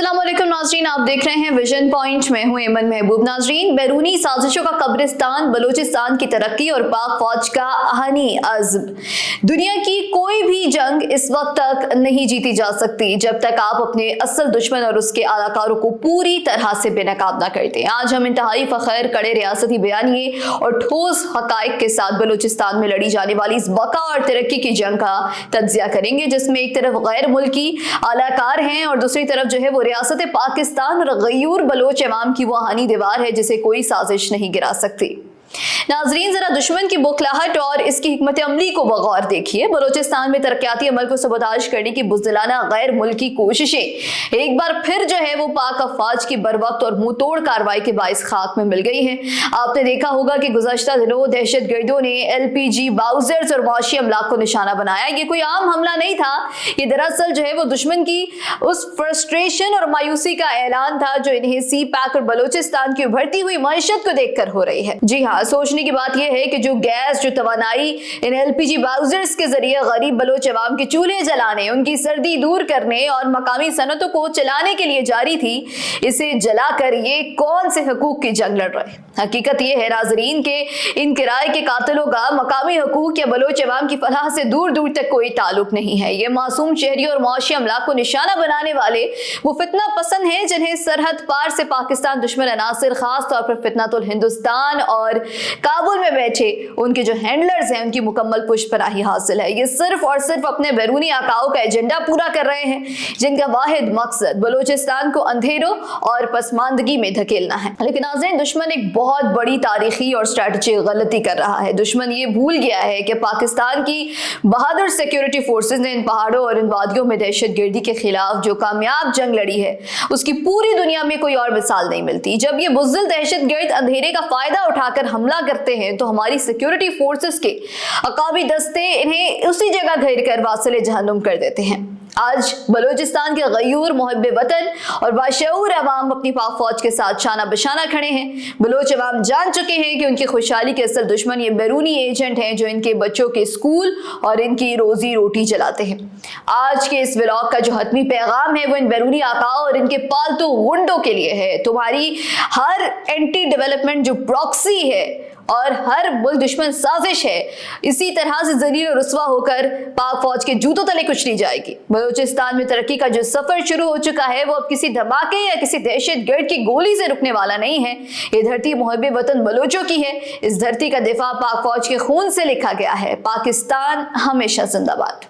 अस्सलाम वालेकुम नाज़रीन, आप देख रहे हैं विजन पॉइंट में हूं एमन महबूब। नाज़रीन, बैरूनी साजिशों का कब्रिस्तान, बलूचिस्तान की तरक्की और पाक फौज का आहनी अज़्म। दुनिया की कोई भी जंग इस वक्त तक नहीं जीती जा सकती जब तक आप अपने असल दुश्मन और उसके अलाकारों को पूरी तरह से बेनकाब ना करते। आज हम इंतहाई फ़ख्र, कड़े रियासती बयानिए और ठोस हक़ाइक़ के साथ बलूचिस्तान में लड़ी जाने वाली इस बका और तरक्की की जंग का तज्ज़िया करेंगे, जिसमें एक तरफ गैर मुल्की अलाकार हैं और दूसरी तरफ जो है वो रियासत पाकिस्तान और गयूर बलोच अवाम की वो आहनी दीवार है जिसे कोई साजिश नहीं गिरा सकती। नाजरीन, जरा दुश्मन की बौखलाहट और इसकी हिकमत अमली को बगौर देखिए। बलूचिस्तान में तरक्याती अमल को सबोताज करने की बुज़दिलाना गैर मुल्की कोशिशें एक बार फिर जो है वो पाक अफवाज की बरवक्त और मुंह तोड़ कार्रवाई के बाइस खाक में मिल गई है। आपने देखा होगा कि गुज़श्ता दिनों दहशत गर्दों ने LPG बाउजर्स और वाशी अमलाक को निशाना बनाया। ये कोई आम हमला नहीं था, ये दरअसल जो है वो दुश्मन की उस फ्रस्ट्रेशन और मायूसी का ऐलान था जो इन्हें CPAC और बलूचिस्तान की उभरती हुई मईशत को देखकर हो रही है। जी हाँ, सोचने की बात यह है कि जो गैस, जो तवानाई इन LPG बाउजर्स के जरिए गरीब बलोच अवाम के चूल्हे जलाने, उनकी सर्दी दूर करने और मकामी सनतों को चलाने के लिए जारी थी, इसे जलाकर ये कौन से हकूक की जंग लड़ रहे हैं। हकीकत यह है नाजरीन के इन किराए के कातिलों का मकामी हकूक या बलोच अवाम की फलाह से दूर दूर तक कोई ताल्लुक नहीं है। ये मासूम शहरी और मुआशी अमलाक को निशाना बनाने वाले वो फितना पसंद हैं जिन्हें सरहद पार से पाकिस्तान दुश्मन अनासिर, खास तौर पर फितनातुल हिंदुस्तान और काबुल में बैठे उनके जो हैंडलर्स हैं उनकी मुकम्मल पुष्पराही हासिल है। ये सिर्फ और सिर्फ अपने बैरूनी आकाओं का एजेंडा पूरा कर रहे हैं जिनका वाहिद मकसद बलूचिस्तान को अंधेरों और पसमानदगी में धकेलना है। लेकिन नाज़रीन, दुश्मन एक बहुत बड़ी तारीखी और स्ट्रेटेजिक गलती कर रहा है। दुश्मन ये भूल गया है कि पाकिस्तान की बहादुर सिक्योरिटी फोर्सेस ने इन पहाड़ों और इन वादियों में दहशत गर्दी के खिलाफ जो कामयाब जंग लड़ी है उसकी पूरी दुनिया में कोई और मिसाल नहीं मिलती। जब ये बुज़दिल दहशत गर्द अंधेरे का फायदा उठाकर हमला करते हैं तो हमारी सिक्योरिटी फोर्सेस के अकाबी दस्ते इन्हें उसी जगह घेर कर वासिले जहन्नुम कर देते हैं। आज बलूचिस्तान के गयूर मुहब्बे वतन और बाशऊर अवाम अपनी पाक फौज के साथ शाना बशाना खड़े हैं। बलोच अवाम जान चुके हैं कि उनकी खुशहाली के असल दुश्मन ये बैरूनी एजेंट हैं जो इनके बच्चों के स्कूल और इनकी रोजी रोटी चलाते हैं। आज के इस व्लॉग का जो हतमी पैगाम है वो इन बैरूनी आकाओं और इनके पालतू गुंडों के लिए है। तुम्हारी हर एंटी डेवलपमेंट जो प्रॉक्सी है और हर मुल्क दुश्मन साजिश है, इसी तरह से जलील और रुस्वा होकर पाक फौज के जूतों तले कुचली जाएगी। बलूचिस्तान में तरक्की का जो सफर शुरू हो चुका है वो अब किसी धमाके या किसी दहशत गर्द की गोली से रुकने वाला नहीं है। ये धरती मुहब्बे वतन बलोचों की है। इस धरती का दिफा पाक फौज के खून से लिखा गया है। पाकिस्तान हमेशा जिंदाबाद।